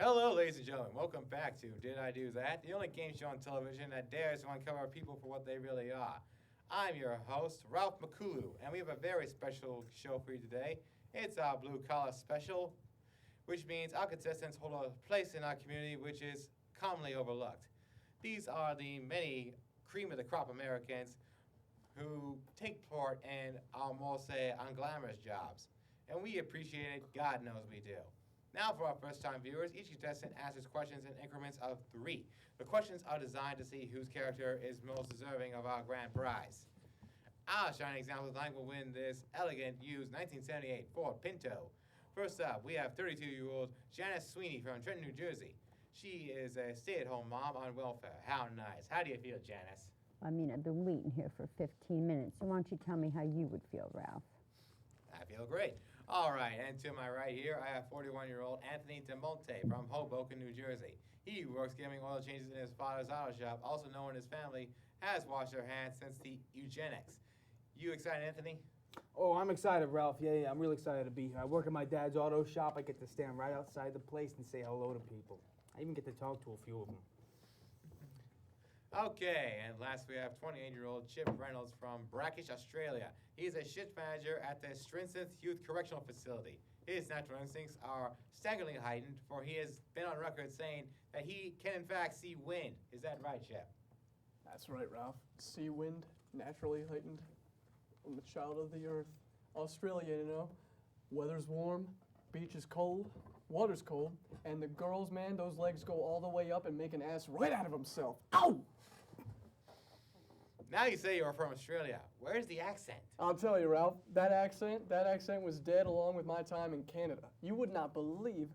Hello, ladies and gentlemen. Welcome back to Did I Do That? The only game show on television that dares to uncover people for what they really are. I'm your host, Ralph McCulu, and we have a very special show for you today. It's our Blue Collar Special, which means our contestants hold a place in our community which is commonly overlooked. These are the many cream of the crop Americans who take part in our more say unglamorous jobs. And we appreciate it, God knows we do. Now for our first time viewers, each contestant answers questions in increments of 3. The questions are designed to see whose character is most deserving of our grand prize. Our shining example tonight will win this elegant used 1978 Ford Pinto. First up, we have 32-year-old Janice Sweeney from Trenton, New Jersey. She is a stay-at-home mom on welfare. How nice. How do you feel, Janice? I mean, I've been waiting here for 15 minutes, so why don't you tell me how you would feel, Ralph? I feel great. All right, and to my right here, I have 41-year-old Anthony DeMonte from Hoboken, New Jersey. He works giving oil changes in his father's auto shop, also known his family has washed their hands since the eugenics. You excited, Anthony? Oh, I'm excited, Ralph. Yeah, I'm really excited to be here. I work at my dad's auto shop. I get to stand right outside the place and say hello to people. I even get to talk to a few of them. Okay, and last we have 28-year-old Chip Reynolds from Brackish, Australia. He's a shift manager at the Strinseth Youth Correctional Facility. His natural instincts are staggeringly heightened, for he has been on record saying that he can in fact see wind. Is that right, Chip? That's right, Ralph. Sea wind, naturally heightened. I'm a child of the earth. Australia, you know. Weather's warm, beach is cold, water's cold, and the girls, man, those legs go all the way up and make an ass right out of himself. Ow! Now you say you're from Australia. Where's the accent? I'll tell you, Ralph, that accent was dead along with my time in Canada. You would not believe,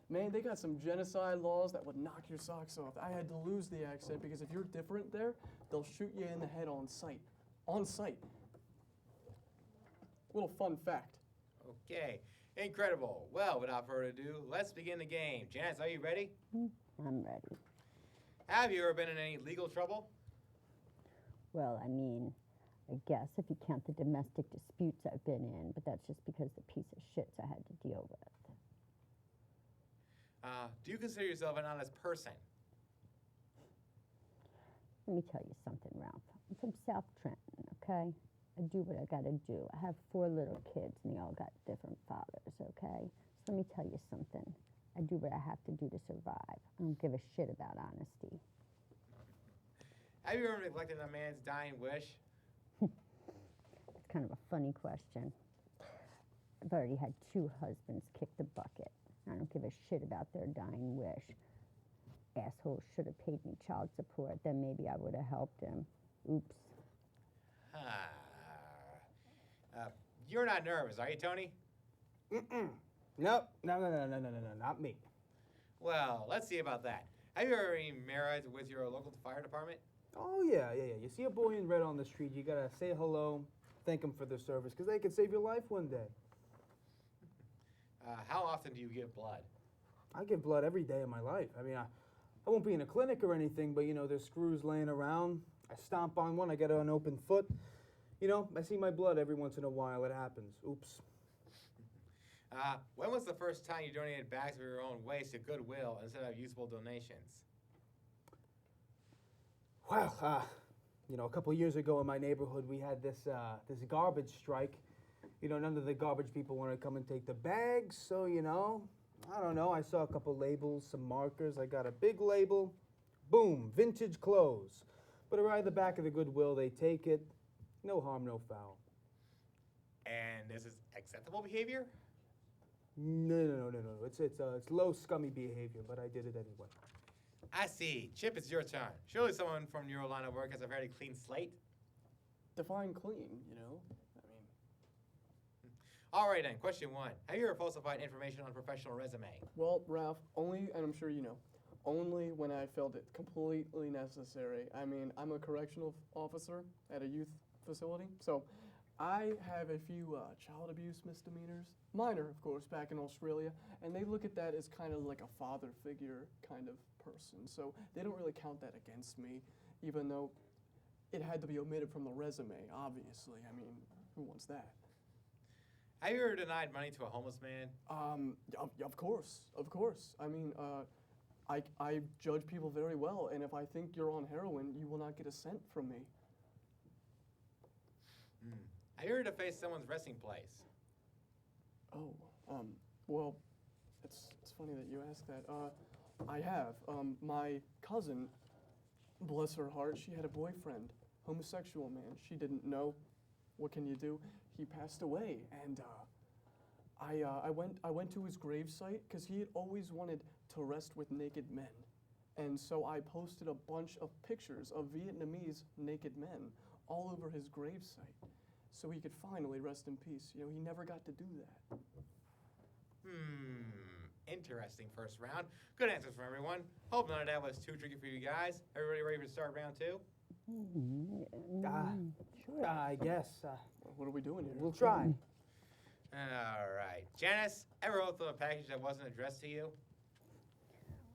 man, they got some genocide laws that would knock your socks off. I had to lose the accent because if you're different there, they'll shoot you in the head on sight. On sight. Little fun fact. Okay, incredible. Well, without further ado, let's begin the game. Janice, are you ready? I'm ready. Have you ever been in any legal trouble? Well, I mean, I guess if you count the domestic disputes I've been in, but that's just because the piece of shits I had to deal with. Do you consider yourself an honest person? Let me tell you something, Ralph. I'm from South Trenton, okay? I do what I gotta do. I have 4 little kids, and they all got different fathers, okay? So let me tell you something. I do what I have to do to survive. I don't give a shit about honesty. Have you ever neglected a man's dying wish? It's kind of a funny question. I've already had 2 husbands kick the bucket. I don't give a shit about their dying wish. Assholes should have paid me child support, then maybe I would have helped him. Oops. You're not nervous, are you, Tony? Nope. No, not me. Well, let's see about that. Have you ever been married with your local fire department? Oh, yeah. You see a boy in red on the street, you gotta say hello, thank him for their service, because they could save your life one day. How often do you give blood? I give blood every day of my life. I mean, I won't be in a clinic or anything, but, you know, there's screws laying around. I stomp on one, I get an open foot. You know, I see my blood every once in a while. It happens. Oops. When was the first time you donated bags of your own waste to Goodwill instead of usable donations? Well, you know, a couple years ago in my neighborhood, we had this garbage strike. You know, none of the garbage people wanted to come and take the bags, so, you know, I don't know. I saw a couple labels, some markers. I got a big label. Boom, vintage clothes. Put it right at the back of the Goodwill. They take it. No harm, no foul. And this is acceptable behavior? No. It's low, scummy behavior, but I did it anyway. I see. Chip, it's your turn. Surely someone from your line of work has a very clean slate? Define clean, you know? I mean, All right, then. Question 1. Have you ever falsified information on a professional resume? well, Ralph, only, and I'm sure you know, only when I felt it completely necessary. I mean, I'm a correctional officer at a youth facility, so I have a few child abuse misdemeanors, minor, of course, back in Australia, and they look at that as kind of like a father figure kind of person, so they don't really count that against me, even though it had to be omitted from the resume, obviously. I mean, who wants that? Have you ever denied money to a homeless man? Of course. I mean, I judge people very well, and if I think you're on heroin, you will not get a cent from me. Have you ever defaced someone's resting place? Oh, well, it's funny that you ask that. I have. My cousin, bless her heart, she had a boyfriend, homosexual man. She didn't know. What can you do? He passed away, and I went to his gravesite because he had always wanted to rest with naked men, and so I posted a bunch of pictures of Vietnamese naked men all over his gravesite, so he could finally rest in peace. You know, he never got to do that. Interesting first round. Good answers from everyone. Hope none of that was too tricky for you guys. Everybody ready to start round two? Sure. I guess. What are we doing here? We'll try. All right. Janice, ever opened a package that wasn't addressed to you?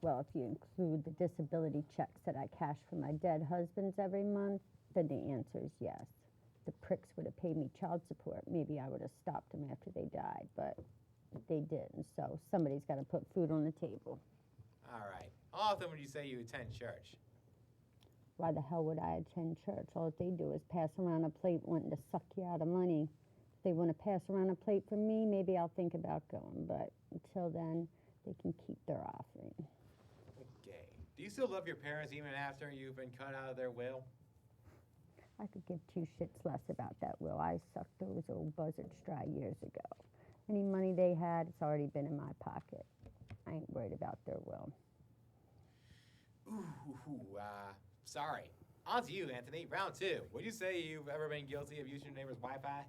Well, if you include the disability checks that I cash for my dead husbands every month, then the answer is yes. The pricks would have paid me child support. Maybe I would have stopped them after they died, but they didn't. So somebody's got to put food on the table. All right. How often would you say you attend church? Why the hell would I attend church? All they do is pass around a plate wanting to suck you out of money. If they want to pass around a plate for me, maybe I'll think about going. But until then, they can keep their offering. Okay. Do you still love your parents even after you've been cut out of their will? I could give two shits less about that will. I sucked those old buzzards dry years ago. Any money they had, it's already been in my pocket. I ain't worried about their will. Sorry. On to you, Anthony. Round two. Would you say you've ever been guilty of using your neighbor's Wi-Fi?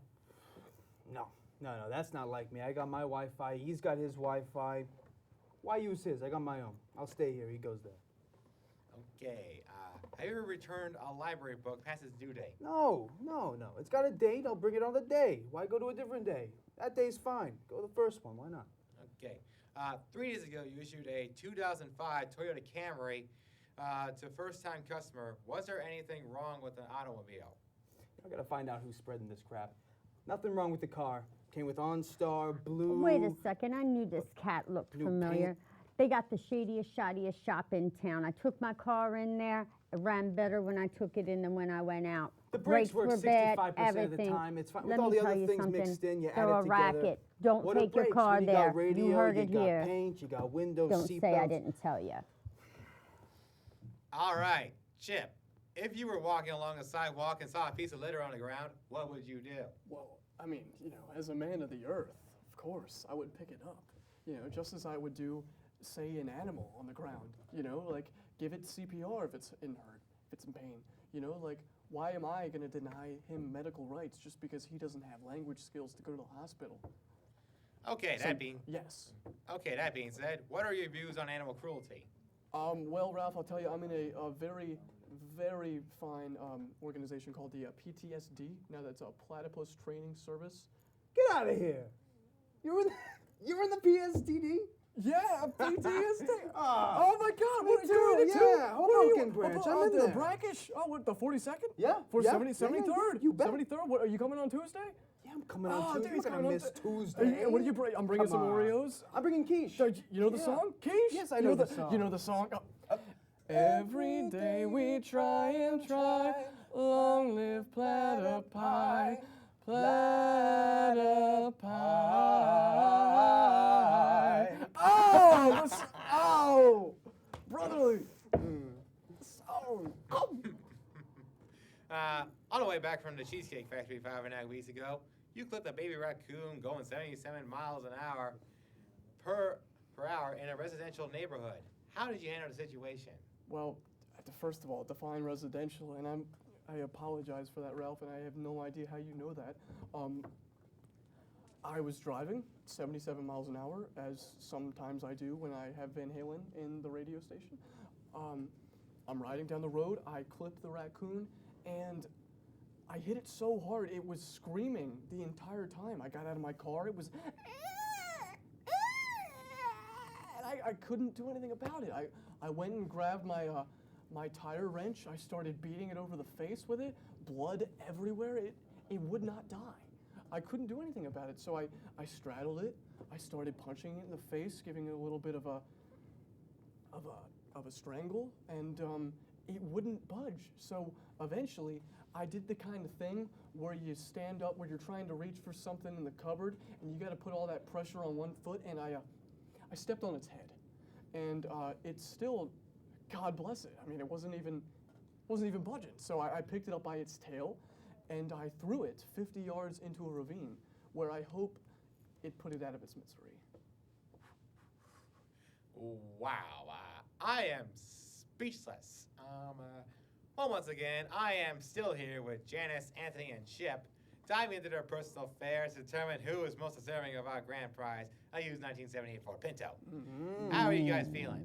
No, that's not like me. I got my Wi-Fi. He's got his Wi-Fi. Why use his? I got my own. I'll stay here. He goes there. Okay. Have you ever returned a library book past its due date? No. It's got a date. I'll bring it on the day. Why go to a different day? That day's fine. Go to the first one. Why not? Okay. 3 days ago, you issued a 2005 Toyota Camry to first-time customer. Was there anything wrong with the automobile? I gotta find out who's spreading this crap. Nothing wrong with the car. Came with OnStar, Blue. Wait a second, I knew this cat looked New familiar. paint. They got the shadiest, shoddiest shop in town. I took my car in there. It ran better when I took it in than when I went out. The brakes work were bad, 65% of the everything. time. It's fine. With Let all me the tell other you things something. mixed in, you They're add a it together. racket. Don't What are take your brakes? car What do you there. got? Radio, You heard you it got here. paint, you got windows, Don't seat say I belts. didn't tell you. All right. Chip, if you were walking along a sidewalk and saw a piece of litter on the ground, what would you do? Well, I mean, you know, as a man of the earth, of course, I would pick it up. You know, just as I would do, say, an animal on the ground. You know, like, give it CPR if it's inert, if it's in pain. You know, like, why am I going to deny him medical rights just because he doesn't have language skills to go to the hospital? Okay, So, that being said, what are your views on animal cruelty? Well, Ralph, I'll tell you, I'm in a very, very fine organization called the PTSD. Now, that's a Platypus Training Service. Get out of here. You're in the PSTD? Yeah, PTSD. Ah, Oh my God! me What too, you're in it too? yeah, What are you? Hoboken branch, I'm in the there. Brackish. Oh, what, the 42nd? Yeah, For yeah, 73rd. you bet. 73rd. What, are you coming on Tuesday? Yeah, I'm coming on Oh, Tuesday. dude, I'm he's not gonna coming on miss Tu- Tuesday. What are you bring? I'm bringing Come some on. Oreos. I'm bringing quiche. So, you know the Yeah. song? Quiche? Yes, I You know the song. You know the song? Oh. Every day we try and try. Long live platypi. Platypi. Oh, brotherly. So, On the way back from the Cheesecake Factory 5.5 weeks ago, you clipped a baby raccoon going 77 miles an hour per hour in a residential neighborhood. How did you handle the situation? well, first of all, define residential, and I apologize for that, Ralph, and I have no idea how you know that. I was driving 77 miles an hour, as sometimes I do when I have Van Halen in the radio station. I'm riding down the road, I clipped the raccoon, and I hit it so hard, it was screaming the entire time. I got out of my car, it was, and I couldn't do anything about it. I went and grabbed my tire wrench, I started beating it over the face with it, blood everywhere, it would not die. I couldn't do anything about it, so I straddled it, I started punching it in the face, giving it a little bit of a of a strangle, and it wouldn't budge. So eventually, I did the kind of thing where you stand up, where you're trying to reach for something in the cupboard, and you got to put all that pressure on one foot, and I stepped on its head, and it's still, God bless it. I mean, it wasn't even budging. So I picked it up by its tail, and I threw it 50 yards into a ravine, where I hope it put it out of its misery. Wow, I am speechless. Well, once again, I am still here with Janice, Anthony, and Shep, diving into their personal affairs to determine who is most deserving of our grand prize, a used 1978 Ford Pinto. How are you guys feeling?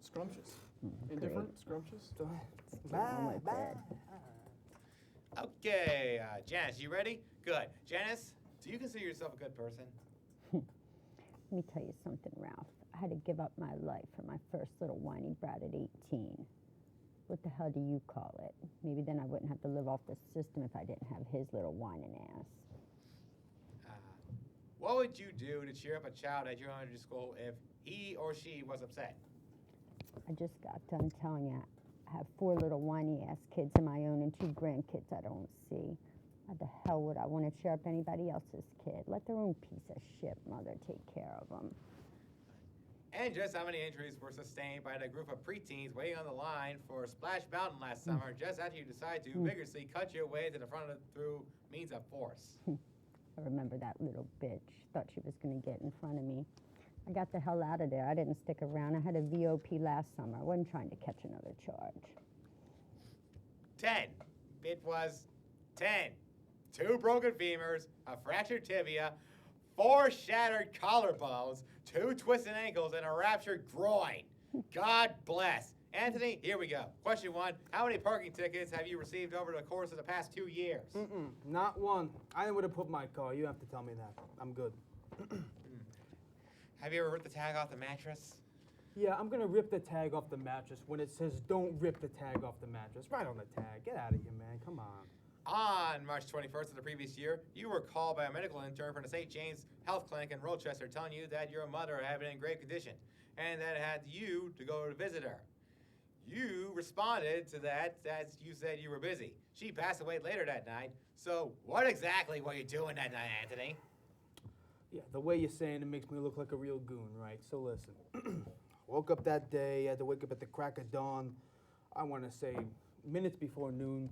Scrumptious. Indifferent? Scrumptious? Bye, bye. Okay, Janice, you ready? Good. Janice, do you consider yourself a good person? Let me tell you something, Ralph. I had to give up my life for my first little whiny brat at 18. What the hell do you call it? Maybe then I wouldn't have to live off the system if I didn't have his little whining ass. What would you do to cheer up a child at your elementary school if he or she was upset? I just got done telling you I have 4 little whiny ass kids of my own and 2 grandkids I don't see. How the hell would I want to cheer up anybody else's kid? Let their own piece of shit mother take care of them. And just how many injuries were sustained by the group of preteens waiting on the line for Splash Mountain last summer just after you decided to vigorously cut your way to the front of through means of force? I remember that little bitch. Thought she was going to get in front of me. I got the hell out of there. I didn't stick around. I had a VOP last summer. I wasn't trying to catch another charge. 10. It was 10. 2 broken femurs, a fractured tibia, 4 shattered collarbones, 2 twisted ankles, and a ruptured groin. God bless. Anthony, here we go. Question 1. How many parking tickets have you received over the course of the past 2 years? Not one. I know where to put my car. You have to tell me that. I'm good. Have you ever ripped the tag off the mattress? Yeah, I'm gonna rip the tag off the mattress when it says don't rip the tag off the mattress. Right on the tag. Get out of here, man. Come on. On March 21st of the previous year, you were called by a medical intern from the St. James Health Clinic in Rochester telling you that your mother had been in grave condition and that it had you to go to visit her. You responded to that as you said you were busy. She passed away later that night. So what exactly were you doing that night, Anthony? Yeah, the way you're saying it makes me look like a real goon, right? So listen. Woke up that day, had to wake up at the crack of dawn. I want to say minutes before noon.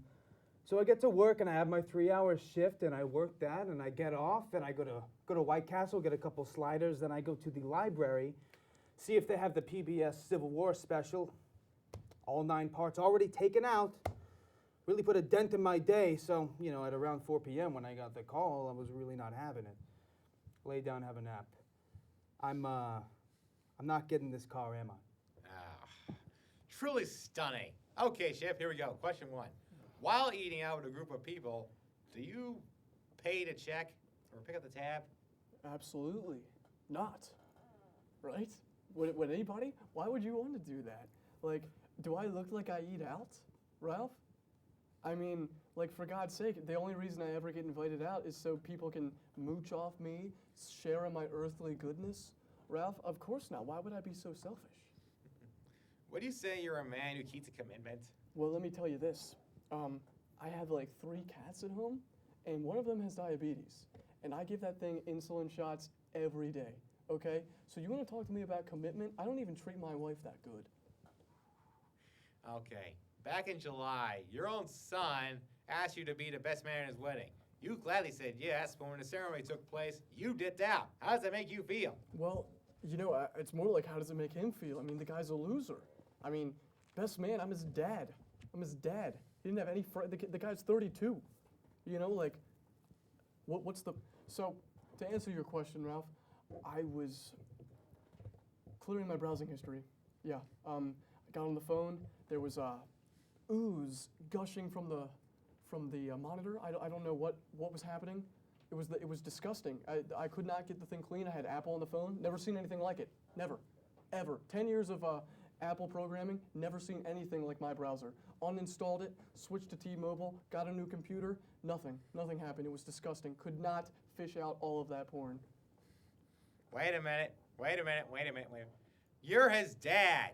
So I get to work and I have my 3-hour shift and I work that and I get off and I go to White Castle, get a couple sliders, then I go to the library, see if they have the PBS Civil War special. All 9 parts already taken out. Really put a dent in my day. So, you know, at around 4 p.m. when I got the call, I was really not having it. Lay down, have a nap. I'm not getting this car, am I? Truly stunning. Okay, Chef, here we go. Question 1. While eating out with a group of people, do you pay to check or pick up the tab? Absolutely not. Right? Would anybody? Why would you want to do that? Like, do I look like I eat out, Ralph? I mean, like, for God's sake, the only reason I ever get invited out is so people can mooch off me, share in my earthly goodness. Ralph, of course not. Why would I be so selfish? Would you say you're a man who keeps a commitment? Well, let me tell you this. I have like 3 cats at home, and one of them has diabetes. And I give that thing insulin shots every day, okay? So you want to talk to me about commitment? I don't even treat my wife that good. Okay. Back in July, your own son asked you to be the best man at his wedding. You gladly said yes, but when the ceremony took place, you dipped out. How does that make you feel? Well, you know, it's more like, how does it make him feel? I mean, the guy's a loser. I mean, best man, I'm his dad. I'm his dad. He didn't have any friends. The guy's 32. You know, like, what's the... So, to answer your question, Ralph, I was clearing my browsing history. Yeah, I got on the phone. There was ooze gushing from the monitor. I don't know what was happening. It was disgusting. I could not get the thing clean. I had Apple on the phone. Never seen anything like it. Never, ever. 10 years of Apple programming. Never seen anything like my browser. Uninstalled it. Switched to T-Mobile. Got a new computer. Nothing. Nothing happened. It was disgusting. Could not fish out all of that porn. Wait a minute. You're his dad.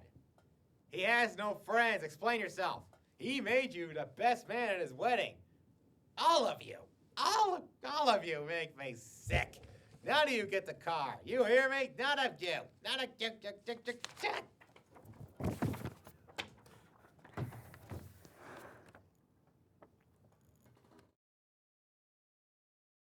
He has no friends. Explain yourself. He made you the best man at his wedding. All of you. All of you make me sick. None of you get the car. You hear me? None of you. None of you.